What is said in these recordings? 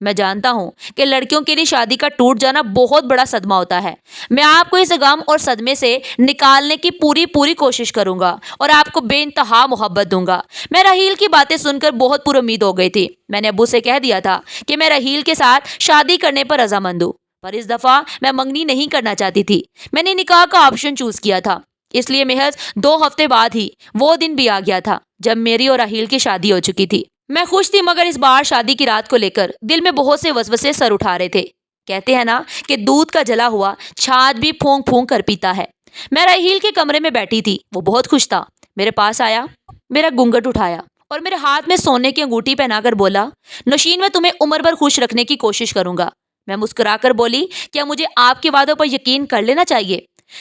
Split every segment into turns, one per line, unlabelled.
میں جانتا ہوں کہ لڑکیوں کے لیے شادی کا ٹوٹ جانا بہت بڑا صدمہ ہوتا ہے۔ میں آپ کو اس غم اور صدمے سے نکالنے کی پوری کوشش کروں گا اور آپ کو بے انتہا محبت دوں گا۔ میں راہیل کی باتیں سن کر بہت پر امید ہو گئی تھی۔ میں نے ابو سے کہہ دیا تھا کہ میں راہیل کے ساتھ شادی کرنے پر رضامند ہوں، پر اس دفعہ میں منگنی نہیں کرنا چاہتی تھی۔ میں نے نکاح کا آپشن چوز کیا تھا، اس لیے محض 2 ہفتے بعد ہی وہ دن بھی آ گیا تھا جب میری اور راہیل کی شادی ہو چکی تھی۔ میں خوش تھی، مگر اس بار شادی کی رات کو لے کر دل میں بہت سے وسوسے سر اٹھا رہے تھے۔ کہتے ہیں نا کہ دودھ کا جلا ہوا چھاچھ بھی پھونک پھونک کر پیتا ہے۔ میں راہیل کے کمرے میں بیٹھی تھی، وہ بہت خوش تھا۔ میرے پاس آیا، میرا گھونگھٹ اٹھایا اور میرے ہاتھ میں سونے کی انگوٹھی پہنا کر بولا، نوشین میں تمہیں عمر بھر خوش رکھنے کی کوشش کروں گا۔ میں مسکرا کر بولی، کیا مجھے آپ کے وعدوں پر یقین کر لینا چاہیے؟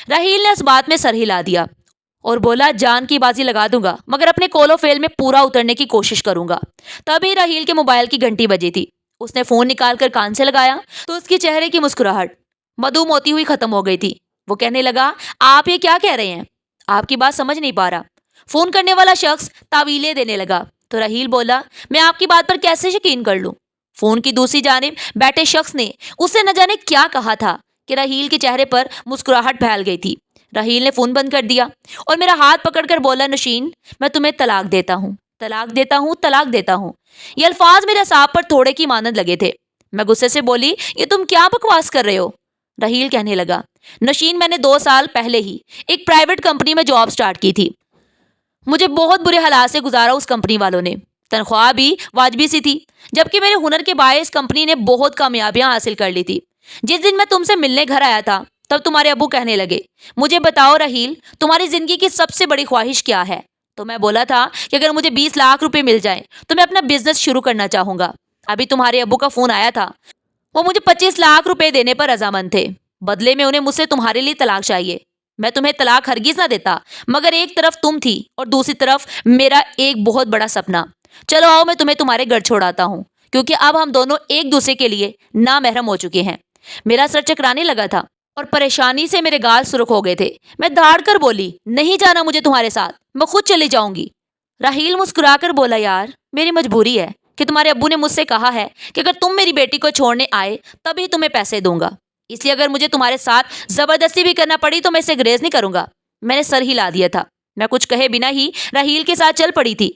راہیل نے اس بات میں سر ہلا دیا اور بولا، جان کی بازی لگا دوں گا، مگر اپنے کول و فیل میں پورا اترنے کی کوشش کروں گا۔ تبھی راہیل کے موبائل کی گھنٹی بجی تھی۔ اس نے فون نکال کر کان سے لگایا تو اس کے چہرے کی مسکراہٹ معدوم ہوتی ہوئی ختم ہو گئی تھی۔ وہ کہنے لگا، آپ یہ کیا کہہ رہے ہیں؟ آپ کی بات سمجھ نہیں پا رہا۔ فون کرنے والا شخص تعویلیں دینے لگا تو راہیل بولا، میں آپ کی بات پر کیسے یقین کر لوں؟ فون کی دوسری جانب بیٹھے شخص نے اسے نہ جانے کیا کہا تھا کہ راہیل کے چہرے پر مسکراہٹ پھیل گئی تھی۔ راہیل نے فون بند کر دیا اور میرا ہاتھ پکڑ کر بولا، نوشین میں تمہیں طلاق دیتا ہوں، طلاق دیتا ہوں، طلاق دیتا ہوں۔ یہ الفاظ میرے اعصاب پر تھوڑے کی مانند لگے تھے۔ میں غصے سے بولی، یہ تم کیا بکواس کر رہے ہو؟ راہیل کہنے لگا، نوشین میں نے 2 سال پہلے ہی ایک پرائیویٹ کمپنی میں جاب سٹارٹ کی تھی۔ مجھے بہت برے حالات سے گزارا اس کمپنی والوں نے، تنخواہ بھی واجبی سی تھی، جبکہ میرے ہنر کے باعث کمپنی نے بہت کامیابیاں حاصل کر لی تھی۔ جس دن میں تم سے ملنے گھر آیا تھا تب تمہارے ابو کہنے لگے، مجھے بتاؤ راہیل، تمہاری زندگی کی سب سے بڑی خواہش کیا ہے؟ تو میں بولا تھا کہ اگر مجھے 20 لاکھ روپے مل جائیں تو میں اپنا بزنس شروع کرنا چاہوں گا۔ ابھی تمہارے ابو کا فون آیا تھا، وہ مجھے 25 لاکھ روپے دینے پر رضامند تھے، بدلے میں انہیں مجھ سے تمہارے لیے طلاق چاہیے۔ میں تمہیں طلاق ہرگز نہ دیتا، مگر ایک طرف تم تھی اور دوسری طرف میرا ایک بہت بڑا سپنا۔ چلو آؤ، میں تمہیں تمہارے گھر چھوڑاتا ہوں، کیونکہ اب ہم دونوں ایک دوسرے کے لیے نامحرم ہو چکے ہیں۔ میرا سر چکرانے لگا تھا اور پریشانی سے میرے گال سرخ ہو گئے تھے۔ میں دھاڑ کر بولی، نہیں جانا مجھے تمہارے ساتھ، میں خود چلی جاؤں گی۔ راہیل مسکرا کر بولا، یار میری مجبوری ہے کہ تمہارے ابو نے مجھ سے کہا ہے کہ اگر تم میری بیٹی کو چھوڑنے آئے تبھی تمہیں پیسے دوں گا، اس لیے اگر مجھے تمہارے ساتھ زبردستی بھی کرنا پڑی تو میں اسے گریز نہیں کروں گا۔ میں نے سر ہلا دیا تھا۔ میں کچھ کہے بنا ہی راہیل کے ساتھ چل پڑی تھی۔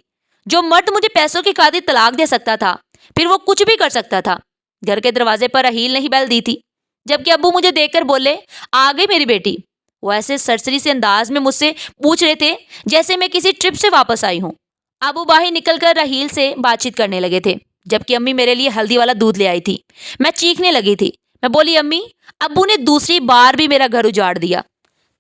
جو مرد مجھے پیسوں کی خاطر طلاق دے سکتا تھا، پھر وہ کچھ بھی کر سکتا تھا۔ گھر کے دروازے پر راہیل نے ہی بیل دی تھی، جبکہ ابو مجھے دیکھ کر بولے، آ گئی میری بیٹی۔ وہ ایسے سرسری سے انداز میں مجھ سے پوچھ رہے تھے جیسے میں کسی ٹرپ سے واپس آئی ہوں۔ ابو باہر نکل کر راہیل سے بات چیت کرنے لگے تھے، جبکہ امی میرے لیے ہلدی والا دودھ لے آئی تھی۔ میں چیخنے لگی تھی۔ میں بولی، امی، ابو نے دوسری بار بھی میرا گھر اجاڑ دیا۔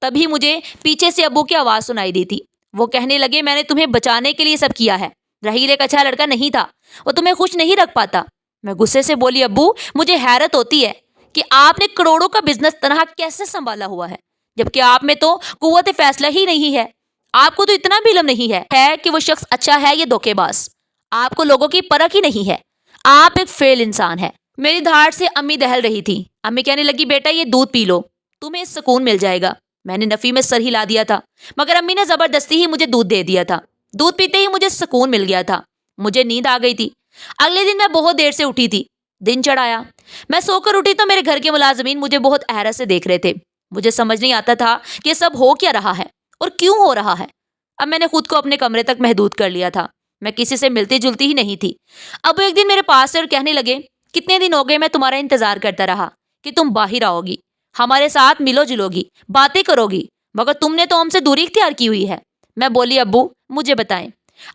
تبھی مجھے پیچھے سے ابو کی آواز سنائی دی تھی۔ وہ کہنے لگے، میں نے تمہیں بچانے کے لیے سب کیا ہے، راہیل ایک اچھا لڑکا نہیں تھا، وہ تمہیں خوش نہیں رکھ پاتا۔ میں غصے سے بولی، ابو مجھے حیرت ہوتی ہے کہ آپ نے کروڑوں کا بزنس تنہا کیسے سنبھالا ہوا ہے، جبکہ آپ میں تو قوت فیصلہ ہی نہیں ہے۔ آپ کو تو اتنا بھی علم نہیں ہے کہ وہ شخص اچھا ہے یا دھوکے باز۔ آپ کو لوگوں کی پرکھ ہی نہیں ہے، آپ ایک فیل انسان ہے۔ میری دھاڑ سے امی دہل رہی تھی۔ امی کہنے لگی، بیٹا یہ دودھ پی لو، تمہیں سکون مل جائے گا۔ میں نے نفی میں سر ہلا دیا تھا، مگر امی نے زبردستی ہی مجھے دودھ دے دیا تھا۔ دودھ پیتے ہی مجھے سکون مل گیا تھا، مجھے نیند آ گئی تھی۔ اگلے دن میں بہت دیر سے اٹھی تھی۔ دن چڑھایا، میں سو کر اٹھی تو میرے گھر کے ملازمین مجھے بہت حیرت سے دیکھ رہے تھے۔ مجھے سمجھ نہیں آتا تھا کہ سب ہو کیا رہا ہے اور کیوں ہو رہا ہے۔ اب میں نے خود کو اپنے کمرے تک محدود کر لیا تھا، میں کسی سے ملتی جلتی ہی نہیں تھی۔ اب ایک دن میرے پاس سے اور کہنے لگے، کتنے دن ہو گئے میں تمہارا انتظار کرتا رہا کہ تم باہر آؤ گی، ہمارے ساتھ ملو جلو گی، باتیں کرو گی، مگر تم نے تو ہم سے دوری اختیار کی ہوئی ہے۔ میں بولی، ابو مجھے بتائیں،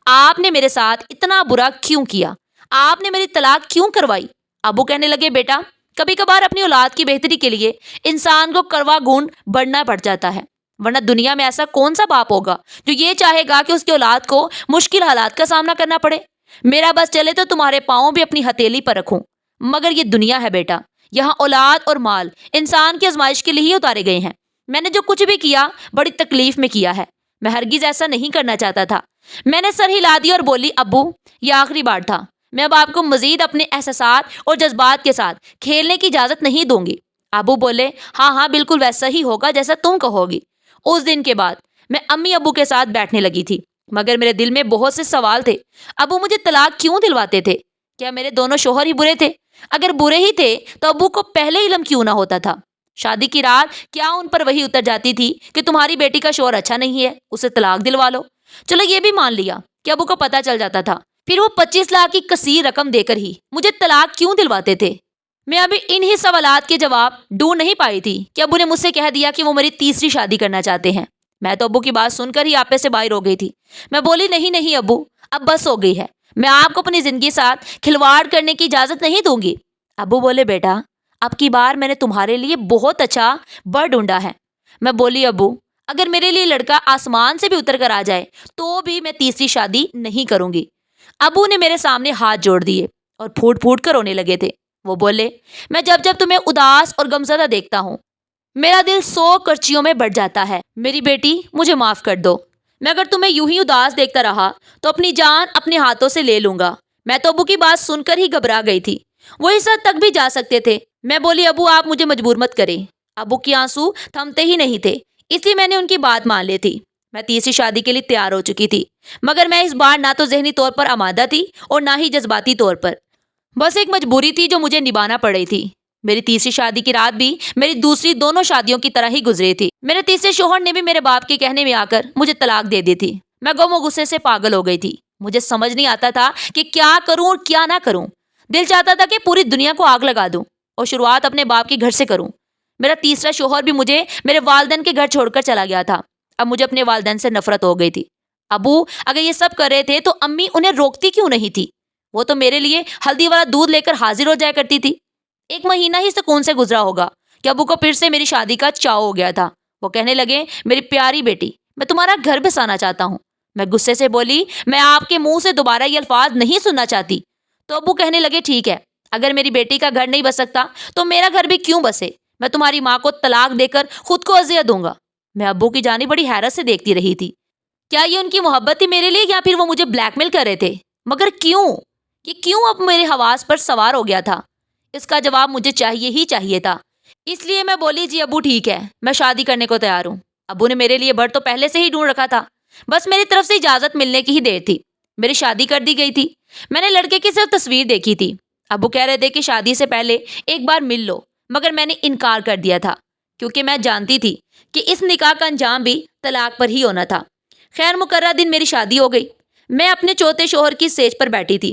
آپ نے میرے ساتھ اتنا برا کیوں کیا؟ آپ نے میری طلاق کیوں کروائی؟ ابو کہنے لگے، بیٹا کبھی کبھار اپنی اولاد کی بہتری کے لیے انسان کو کڑوا گھونٹ بڑھنا پڑ جاتا ہے، ورنہ دنیا میں ایسا کون سا باپ ہوگا جو یہ چاہے گا کہ اس کی اولاد کو مشکل حالات کا سامنا کرنا پڑے۔ میرا بس چلے تو تمہارے پاؤں بھی اپنی ہتھیلی پر رکھوں، مگر یہ دنیا ہے بیٹا، یہاں اولاد اور مال انسان کی آزمائش کے لیے ہی اتارے گئے ہیں۔ میں نے جو کچھ بھی کیا بڑی تکلیف میں کیا ہے، میں ہرگز ایسا نہیں کرنا چاہتا تھا۔ میں نے سر ہلا دیا اور بولی، ابو یہ آخری بار تھا، میں اب آپ کو مزید اپنے احساسات اور جذبات کے ساتھ کھیلنے کی اجازت نہیں دوں گی۔ ابو بولے، ہاں ہاں بالکل ویسا ہی ہوگا جیسا تم کہو گی۔ اس دن کے بعد میں امی ابو کے ساتھ بیٹھنے لگی تھی، مگر میرے دل میں بہت سے سوال تھے۔ ابو مجھے طلاق کیوں دلواتے تھے؟ کیا میرے دونوں شوہر ہی برے تھے؟ اگر برے ہی تھے تو ابو کو پہلے علم کیوں نہ ہوتا تھا؟ شادی کی رات کیا ان پر وہی اتر جاتی تھی کہ تمہاری بیٹی کا شوہر اچھا نہیں ہے، اسے طلاق دلوا لو؟ چلو یہ بھی مان لیا کہ ابو کو پتا چل جاتا تھا، پھر وہ 25 لاکھ کی کثیر رقم دے کر ہی مجھے طلاق کیوں دلواتے تھے؟ میں ابھی انہی سوالات کے جواب ڈھونڈ نہیں پائی تھی کہ ابو نے مجھ سے کہہ دیا کہ وہ میری تیسری شادی کرنا چاہتے ہیں۔ میں تو ابو کی بات سن کر ہی آپے سے باہر ہو گئی تھی۔ میں بولی نہیں نہیں ابو، اب بس ہو گئی ہے، میں آپ کو اپنی زندگی ساتھ کھلواڑ کرنے کی اجازت نہیں دوں گی۔ ابو بولے بیٹا اب کی بار میں نے تمہارے لیے بہت اچھا بر ڈھونڈا ہے۔ میں بولی ابو اگر میرے لیے لڑکا آسمان سے بھی اتر کر آ جائے تو بھی میں تیسری شادی نہیں کروں گی۔ ابو نے میرے سامنے ہاتھ جوڑ دیے اور پھوٹ پھوٹ کر رونے لگے تھے۔ وہ بولے میں جب جب تمہیں اداس اور غمزدہ دیکھتا ہوں میرا دل 100 کرچیوں میں بڑھ جاتا ہے۔ میری بیٹی مجھے معاف کر دو، میں اگر تمہیں یوں ہی اداس دیکھتا رہا تو اپنی جان اپنے ہاتھوں سے لے لوں گا۔ میں تو ابو کی بات سن کر ہی گھبرا گئی تھی، وہ اس حد تک بھی جا سکتے تھے۔ میں بولی ابو آپ مجھے مجبور مت کریں۔ ابو کی آنسو تھمتے ہی نہیں تھے، اس لیے میں نے ان کی بات مان لی تھی۔ میں تیسری شادی کے لیے تیار ہو چکی تھی، مگر میں اس بار نہ تو ذہنی طور پر آمادہ تھی اور نہ ہی جذباتی طور پر۔ بس ایک مجبوری تھی جو مجھے نبھانا پڑ رہی تھی۔ میری تیسری شادی کی رات بھی میری دوسری دونوں شادیوں کی طرح ہی گزری تھی۔ میرے تیسرے شوہر نے بھی میرے باپ کے کہنے میں آ کر مجھے طلاق دے دی تھی۔ میں غم و غصے سے پاگل ہو گئی تھی، مجھے سمجھ نہیں آتا تھا کہ کیا کروں اور کیا نہ کروں۔ دل چاہتا تھا کہ پوری دنیا کو آگ لگا دوں اور شروعات اپنے باپ کے گھر سے کروں۔ میرا تیسرا شوہر بھی مجھے میرے والدین کے گھر چھوڑ کر چلا گیا تھا۔ اب مجھے اپنے والدین سے نفرت ہو گئی تھی۔ ابو اگر یہ سب کر رہے تھے تو امی انہیں روکتی کیوں نہیں تھی؟ وہ تو میرے لیے ہلدی والا دودھ لے کر حاضر ہو جایا کرتی تھی۔ ایک مہینہ ہی سکون سے گزرا ہوگا کہ ابو کو پھر سے میری شادی کا چاؤ ہو گیا تھا۔ وہ کہنے لگے میری پیاری بیٹی میں تمہارا گھر بسانا چاہتا ہوں۔ میں غصے سے بولی میں آپ کے منہ سے دوبارہ یہ الفاظ نہیں سننا چاہتی۔ تو ابو کہنے لگے ٹھیک ہے، اگر میری بیٹی کا گھر نہیں بس سکتا تو میرا گھر بھی کیوں بسے، میں تمہاری ماں کو طلاق دے کر خود کو اذیت دوں گا۔ میں ابو کی جانب بڑی حیرت سے دیکھتی رہی تھی۔ کیا یہ ان کی محبت تھی میرے لیے یا پھر وہ مجھے بلیک میل کر رہے تھے؟ مگر کیوں؟ یہ کیوں اب میرے حواس پر سوار ہو گیا تھا؟ اس کا جواب مجھے چاہیے ہی چاہیے تھا۔ اس لیے میں بولی جی ابو ٹھیک ہے، میں شادی کرنے کو تیار ہوں۔ ابو نے میرے لیے بر تو پہلے سے ہی ڈھونڈ رکھا تھا، بس میری طرف سے اجازت ملنے کی ہی دیر تھی۔ میری شادی کر دی گئی تھی، میں نے لڑکے کی صرف تصویر دیکھی تھی۔ ابو کہہ رہے تھے کہ شادی سے پہلے ایک بار مل لو، مگر میں نے انکار کر دیا تھا کیونکہ میں جانتی تھی کہ اس نکاح کا انجام بھی طلاق پر ہی ہونا تھا۔ خیر مقررہ دن میری شادی ہو گئی۔ میں اپنے چوتھے شوہر کی سیج پر بیٹھی تھی۔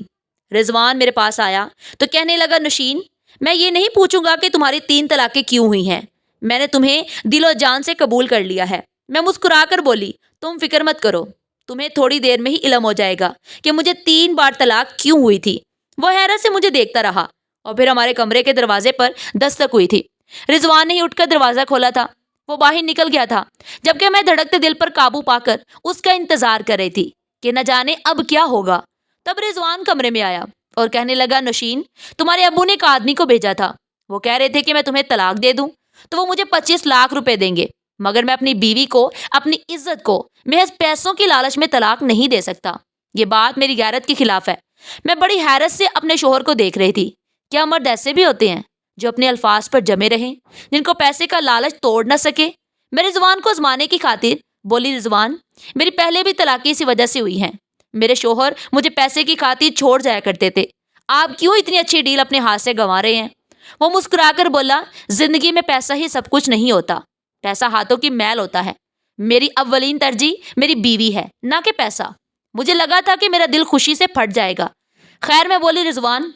رضوان میرے پاس آیا تو کہنے لگا نوشین میں یہ نہیں پوچھوں گا کہ تمہاری 3 طلاقیں کیوں ہوئی ہیں، میں نے تمہیں دل و جان سے قبول کر لیا ہے۔ میں مسکرا کر بولی تم فکر مت کرو، تمہیں تھوڑی دیر میں ہی علم ہو جائے گا کہ مجھے 3 بار طلاق کیوں ہوئی تھی۔ وہ حیرت سے مجھے دیکھتا رہا اور پھر ہمارے کمرے کے دروازے پر دستک ہوئی تھی۔ رضوان نے ہی اٹھ کر دروازہ کھولا تھا، وہ باہر نکل گیا تھا، جبکہ میں دھڑکتے دل پر قابو پا کر اس کا انتظار کر رہی تھی کہ نہ جانے اب کیا ہوگا۔ تب رضوان کمرے میں آیا اور کہنے لگا نوشین تمہارے ابو نے ایک آدمی کو بھیجا تھا، وہ کہہ رہے تھے کہ میں تمہیں طلاق دے دوں تو وہ مجھے 25 لاکھ روپے دیں گے، مگر میں اپنی بیوی کو اپنی عزت کو محض پیسوں کی لالچ میں طلاق نہیں دے سکتا۔ یہ بات میری غیرت کے خلاف ہے۔ میں بڑی حیرت سے اپنے شوہر کو دیکھ رہی تھی۔ کیا مرد ایسے بھی ہوتے ہیں جو اپنے الفاظ پر جمے رہیں، جن کو پیسے کا لالچ توڑ نہ سکے؟ میں رضوان کو آزمانے کی خاطر بولی رضوان میری پہلے بھی طلاقیں اسی وجہ سے ہوئی ہیں، میرے شوہر مجھے پیسے کی خاطر چھوڑ جایا کرتے تھے، آپ کیوں اتنی اچھی ڈیل اپنے ہاتھ سے گنوا رہے ہیں؟ وہ مسکرا کر بولا زندگی میں پیسہ ہی سب کچھ نہیں ہوتا، پیسہ ہاتھوں کی میل ہوتا ہے۔ میری اولین ترجیح میری بیوی ہے نہ کہ پیسہ۔ مجھے لگا تھا کہ میرا دل خوشی سے پھٹ جائے گا۔ خیر میں بولی رضوان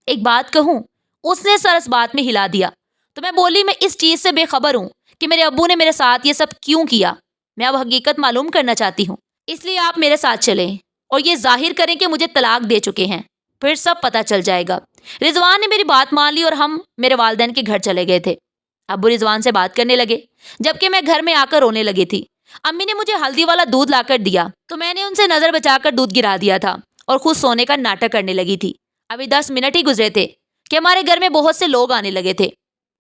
ایک بات کہوں؟ اس نے سر اس بات میں ہلا دیا تو میں بولی میں اس چیز سے بے خبر ہوں کہ میرے ابو نے میرے ساتھ یہ سب کیوں کیا۔ میں اب حقیقت معلوم کرنا چاہتی ہوں، اس لیے آپ میرے ساتھ چلیں اور یہ ظاہر کریں کہ مجھے طلاق دے چکے ہیں، پھر سب پتہ چل جائے گا۔ رضوان نے میری بات مان لی اور ہم میرے والدین کے گھر چلے گئے تھے۔ ابو رضوان سے بات کرنے لگے جبکہ میں گھر میں آ کر رونے لگی تھی۔ امی نے مجھے ہلدی والا دودھ لا کر دیا تو میں نے ان سے نظر بچا کر دودھ گرا دیا تھا اور خود سونے کا ناٹک کرنے لگی تھی۔ ابھی 10 منٹ ہی گزرے تھے کہ ہمارے گھر میں بہت سے لوگ آنے لگے تھے۔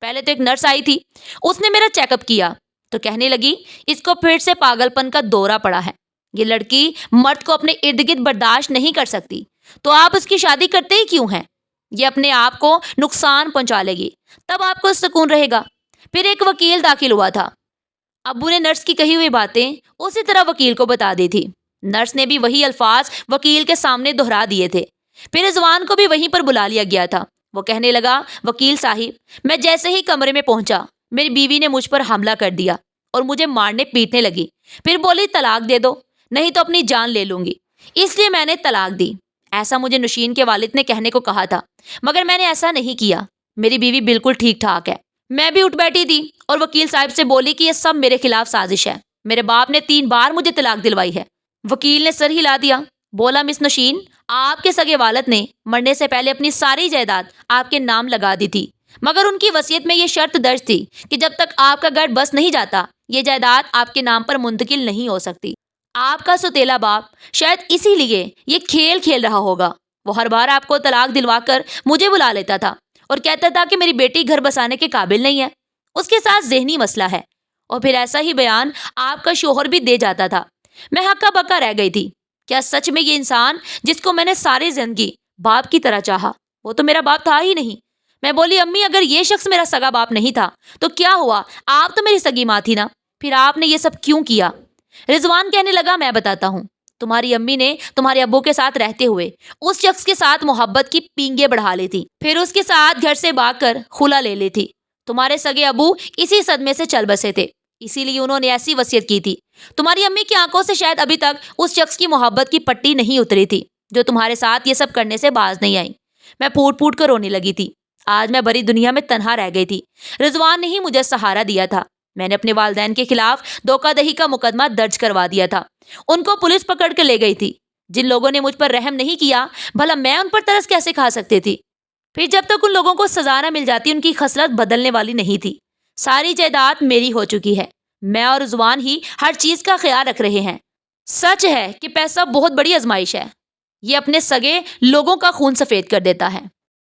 پہلے تو ایک نرس آئی تھی، اس نے میرا چیک اپ کیا تو کہنے لگی اس کو پھر سے پاگل پن کا دورہ پڑا ہے، یہ لڑکی مرد کو اپنے ارد گرد برداشت نہیں کر سکتی، تو آپ اس کی شادی کرتے ہی کیوں ہیں؟ یہ اپنے آپ کو نقصان پہنچا لے گی، تب آپ کو سکون رہے گا۔ پھر ایک وکیل داخل ہوا تھا۔ ابو نے نرس کی کہی ہوئی باتیں اسی طرح وکیل کو بتا دی تھی۔ نرس نے بھی وہی الفاظ وکیل کے سامنے دہرا دیے تھے۔ پھر رضوان کو بھی وہیں پر بلا لیا گیا تھا وہ کہنے لگا، وکیل صاحب، میں جیسے ہی کمرے میں پہنچا میری بیوی نے مجھ پر حملہ کر دیا اور مجھے مارنے پیٹنے لگی. پھر بولی طلاق دے دو نہیں تو اپنی جان لے لوں گی. اس لیے میں نے طلاق دی. ایسا مجھے نوشین کے والد نے کہنے کو کہا تھا، مگر میں نے ایسا نہیں کیا. میری بیوی بالکل ٹھیک ٹھاک ہے. میں بھی اٹھ بیٹھی تھی اور وکیل صاحب سے بولی کہ یہ سب میرے خلاف سازش ہے. میرے باپ نے 3 بار مجھے طلاق دلوائی ہے. وکیل نے سر ہلا دیا. بولا، مس نوشین، آپ کے سگے والد نے مرنے سے پہلے اپنی ساری جائیداد آپ کے نام لگا دی تھی، مگر ان کی وصیت میں یہ شرط درج تھی کہ جب تک آپ کا گڑھ بس نہیں جاتا یہ جائیداد آپ کے نام پر منتقل نہیں ہو سکتی. آپ کا سوتیلا باپ شاید اسی لیے یہ کھیل کھیل رہا ہوگا. وہ ہر بار آپ کو طلاق دلوا کر مجھے بلا لیتا تھا اور کہتا تھا کہ میری بیٹی گھر بسانے کے قابل نہیں ہے، اس کے ساتھ ذہنی مسئلہ ہے، اور پھر ایسا ہی بیان آپ کا شوہر بھی دے جاتا تھا. میں ہکا بکا رہ گئی تھی. کیا سچ میں یہ انسان جس کو میں نے ساری زندگی باپ کی طرح چاہا وہ تو میرا باپ تھا ہی نہیں؟ میں بولی، امی، اگر یہ شخص میرا سگا باپ نہیں تھا تو کیا ہوا؟ آپ تو میری سگی ماں تھی نا، پھر آپ نے یہ سب کیوں کیا؟ رضوان کہنے لگا، میں بتاتا ہوں. تمہاری امی نے تمہارے ابو کے ساتھ رہتے ہوئے اس شخص کے ساتھ محبت کی پینگیں بڑھا لی تھی، پھر اس کے ساتھ گھر سے بھاگ کر خلا لے لی تھی. تمہارے سگے ابو اسی صدمے سے چل بسے تھے، اسی لیے انہوں نے ایسی وصیت کی تھی. تمہاری امی کی آنکھوں سے شاید ابھی تک اس شخص کی محبت کی پٹی نہیں اتری تھی جو تمہارے ساتھ یہ سب کرنے سے باز نہیں آئی. میں پھوٹ پھوٹ کر رونے لگی تھی. آج میں بڑی دنیا میں تنہا رہ گئی تھی. رضوان نے ہی مجھے سہارا دیا تھا. میں نے اپنے والدین کے خلاف دھوکہ دہی کا مقدمہ درج کروا دیا تھا. ان کو پولیس پکڑ کے لے گئی تھی. جن لوگوں نے مجھ پر رحم نہیں کیا، بھلا میں ان پر ترس کیسے کھا سکتی تھی؟ پھر جب تک ان لوگوں کو سزا نہ مل جاتی ان کی خصلت بدلنے والی نہیں تھی. ساری جائیداد میری ہو چکی ہے. میں اور رضوان ہی ہر چیز کا خیال رکھ رہے ہیں. سچ ہے کہ پیسہ بہت بڑی آزمائش ہے. یہ اپنے سگے لوگوں کا خون سفید کر دیتا ہے.